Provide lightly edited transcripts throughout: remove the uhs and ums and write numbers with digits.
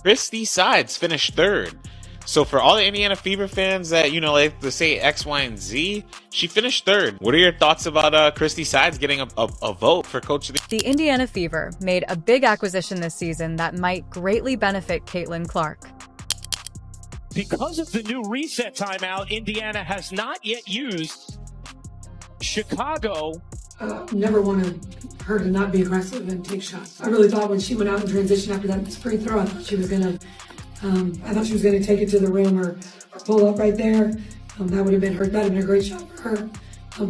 Christy Sides finished third. So for all the Indiana Fever fans that, like to say X, Y, and Z, she finished third. What are your thoughts about Christy Sides getting a vote for Coach of the The Indiana Fever made a big acquisition this season that might greatly benefit Caitlin Clark. Because of the new reset timeout, Indiana has not yet used. Chicago. Never wanted her to not be aggressive and take shots. I really thought when she went out in transition after that free throw, I thought she was gonna take it to the rim or pull up right there. That would have been her. That would have been a great shot for her,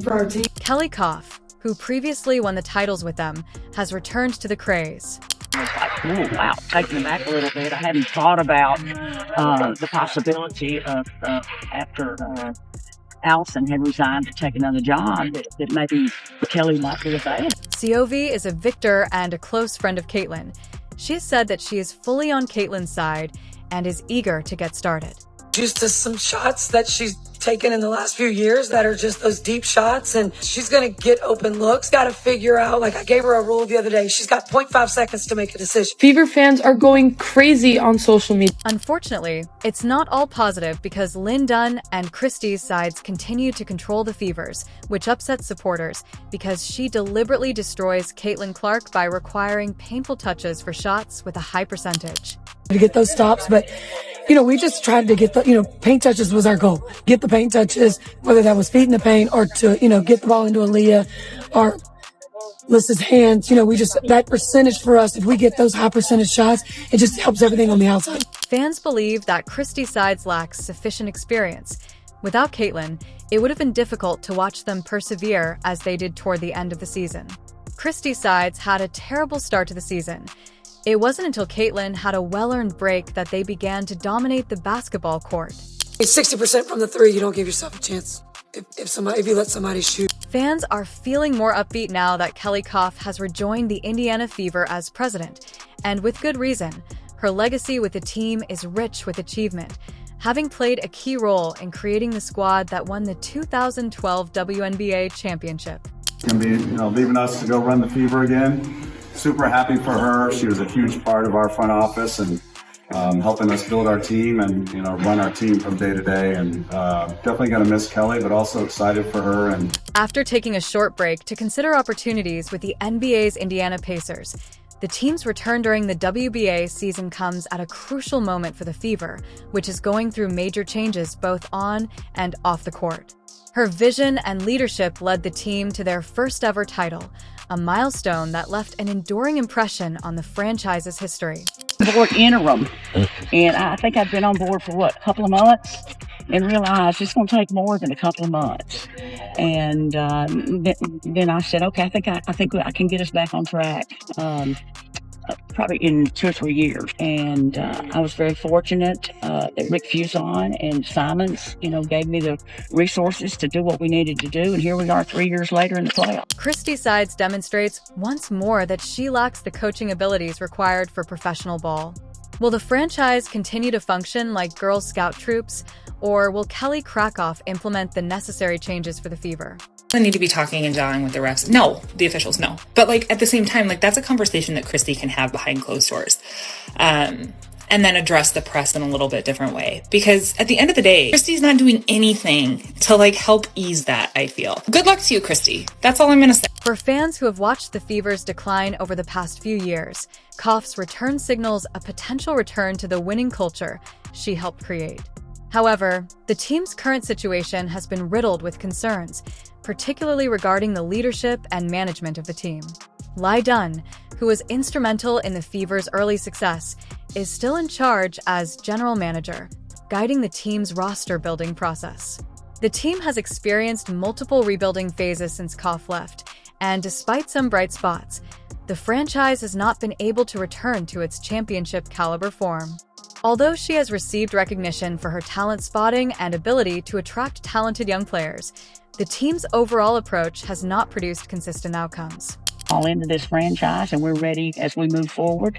for our team. Kelly Koff, who previously won the titles with them, has returned to the Crays. I was like, oh, wow, taking it back a little bit. I hadn't thought about the possibility of after Allison had resigned to take another job that maybe Kelly might be available. COV is a victor and a close friend of Caitlin. She has said that she is fully on Caitlin's side and is eager to get started. Used to some shots that she's taken in the last few years that are just those deep shots, and she's going to get open looks. Got to figure out, like I gave her a rule the other day, she's got 0.5 seconds to make a decision. Fever fans are going crazy on social media. Unfortunately, it's not all positive because Lynn Dunn and Christie's sides continue to control the Fevers, which upsets supporters because she deliberately destroys Caitlin Clark by requiring painful touches for shots with a high percentage. To get those stops, but we just tried to get the, paint touches was our goal. Get the paint touches, whether that was feet in the paint or to, get the ball into Aaliyah or Lissa's hands. That percentage for us, if we get those high percentage shots, it just helps everything on the outside. Fans believe that Christy Sides lacks sufficient experience. Without Caitlin, it would have been difficult to watch them persevere as they did toward the end of the season. Christy Sides had a terrible start to the season. It wasn't until Caitlin had a well-earned break that they began to dominate the basketball court. 60% from the three, you don't give yourself a chance if you let somebody shoot. Fans are feeling more upbeat now that Kelly Koff has rejoined the Indiana Fever as president, and with good reason. Her legacy with the team is rich with achievement, having played a key role in creating the squad that won the 2012 WNBA championship. Gonna be, leaving us to go run the Fever again. Super happy for her. She was a huge part of our front office and helping us build our team and run our team from day to day. And definitely going to miss Kelly, but also excited for her. And after taking a short break to consider opportunities with the NBA's Indiana Pacers, the team's return during the WBA season comes at a crucial moment for the Fever, which is going through major changes both on and off the court. Her vision and leadership led the team to their first ever title, a milestone that left an enduring impression on the franchise's history. Board interim, and I think I've been on board for a couple of months, and realized it's going to take more than a couple of months. And then I said, okay, I think I can get us back on track. Probably in 2 or 3 years. And I was very fortunate that Rick Fuson and Simons, gave me the resources to do what we needed to do. And here we are 3 years later in the playoffs. Christy Sides demonstrates once more that she lacks the coaching abilities required for professional ball. Will the franchise continue to function like Girl Scout troops, or will Kelly Krauskopf implement the necessary changes for the Fever? They need to be talking and jawing with the refs. No, the officials, no. But at the same time, that's a conversation that Christy can have behind closed doors. And then address the press in a little bit different way. Because at the end of the day, Christy's not doing anything to help ease that, I feel. Good luck to you, Christy. That's all I'm going to say. For fans who have watched the Fever's decline over the past few years, Koff's return signals a potential return to the winning culture she helped create. However, the team's current situation has been riddled with concerns, particularly regarding the leadership and management of the team. Lai Dunn, who was instrumental in the Fever's early success, is still in charge as general manager, guiding the team's roster-building process. The team has experienced multiple rebuilding phases since Koff left, and despite some bright spots, the franchise has not been able to return to its championship-caliber form. Although she has received recognition for her talent spotting and ability to attract talented young players, the team's overall approach has not produced consistent outcomes. All into this franchise, and we're ready as we move forward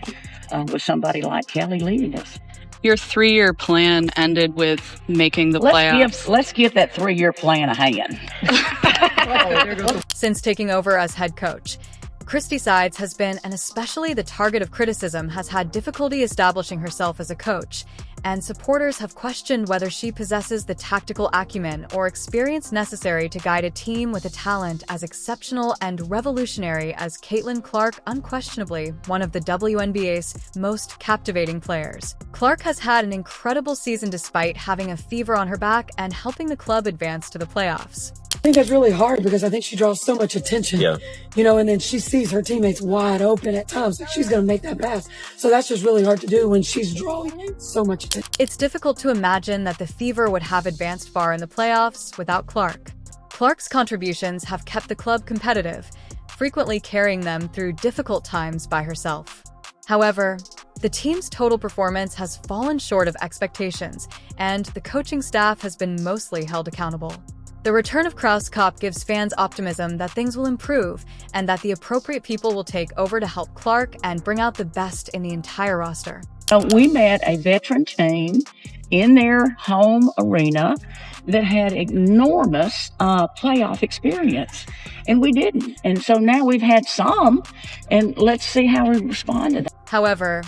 with somebody like Kelly leading us. Your 3-year plan ended with making the playoffs. Let's give that 3-year plan a hand. Since taking over as head coach, Christy Sides has been, and especially the target of criticism, has had difficulty establishing herself as a coach, and supporters have questioned whether she possesses the tactical acumen or experience necessary to guide a team with a talent as exceptional and revolutionary as Caitlin Clark, unquestionably one of the WNBA's most captivating players. Clark has had an incredible season despite having a fever on her back and helping the club advance to the playoffs. I think that's really hard because I think she draws so much attention, and then she sees her teammates wide open at times. Like she's going to make that pass. So that's just really hard to do when she's drawing so much attention. It's difficult to imagine that the Fever would have advanced far in the playoffs without Clark. Clark's contributions have kept the club competitive, frequently carrying them through difficult times by herself. However, the team's total performance has fallen short of expectations, and the coaching staff has been mostly held accountable. The return of Krauskopf gives fans optimism that things will improve and that the appropriate people will take over to help Clark and bring out the best in the entire roster. We met a veteran team in their home arena that had enormous playoff experience, and we didn't. And so now we've had some, and let's see how we respond to that. However,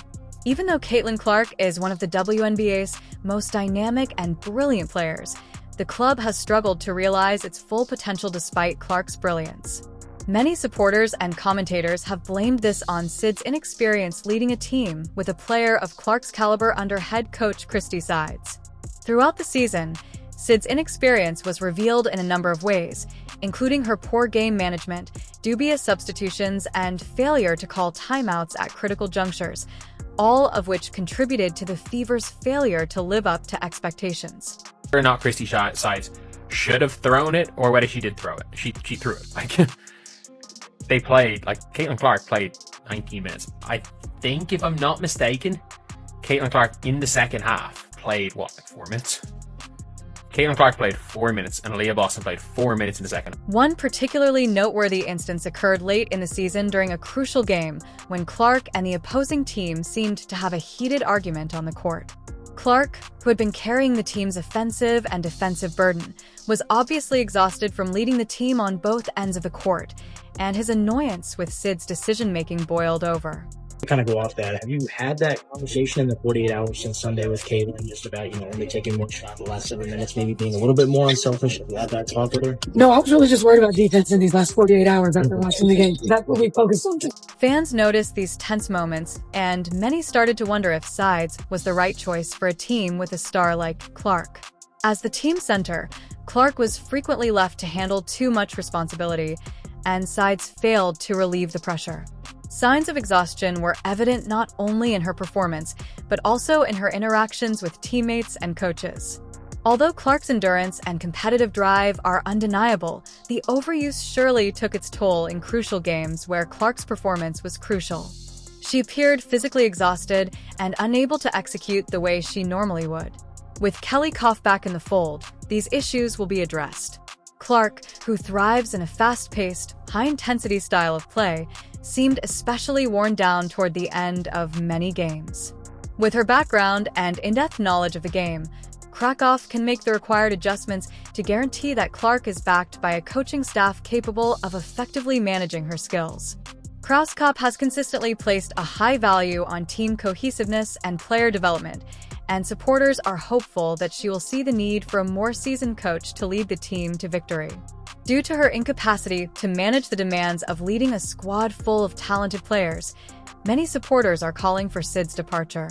even though Caitlin Clark is one of the WNBA's most dynamic and brilliant players, the club has struggled to realize its full potential despite Clark's brilliance. Many supporters and commentators have blamed this on Sid's inexperience leading a team with a player of Clark's caliber under head coach Christy Sides. Throughout the season, Sid's inexperience was revealed in a number of ways, including her poor game management, dubious substitutions, and failure to call timeouts at critical junctures, all of which contributed to the Fever's failure to live up to expectations. Or not Christy Sides should have thrown it, or whether she did throw it. She threw it. They played, Caitlin Clark played 19 minutes. I think, if I'm not mistaken, Caitlin Clark in the second half played, 4 minutes? Caitlin Clark played 4 minutes, and Aaliyah Boston played 4 minutes in the second. One particularly noteworthy instance occurred late in the season during a crucial game when Clark and the opposing team seemed to have a heated argument on the court. Clark, who had been carrying the team's offensive and defensive burden, was obviously exhausted from leading the team on both ends of the court, and his annoyance with Sid's decision-making boiled over. To kind of go off that, have you had that conversation in the 48 hours since Sunday with Caitlin just about, only taking one shot in the last 7 minutes, maybe being a little bit more unselfish? Have you had that talk with her? No, I was really just worried about defense in these last 48 hours after watching the game. That's what we focused on. Fans noticed these tense moments, and many started to wonder if Sides was the right choice for a team with a star like Clark. As the team center, Clark was frequently left to handle too much responsibility, and Sides failed to relieve the pressure. Signs of exhaustion were evident not only in her performance, but also in her interactions with teammates and coaches. Although Clark's endurance and competitive drive are undeniable, the overuse surely took its toll in crucial games where Clark's performance was crucial. She appeared physically exhausted and unable to execute the way she normally would. With Krauskopf back in the fold, these issues will be addressed. Clark, who thrives in a fast-paced, high-intensity style of play, seemed especially worn down toward the end of many games. With her background and in-depth knowledge of the game, Krauskopf can make the required adjustments to guarantee that Clark is backed by a coaching staff capable of effectively managing her skills. Krauskopf has consistently placed a high value on team cohesiveness and player development, and supporters are hopeful that she will see the need for a more seasoned coach to lead the team to victory. Due to her incapacity to manage the demands of leading a squad full of talented players, many supporters are calling for Sid's departure.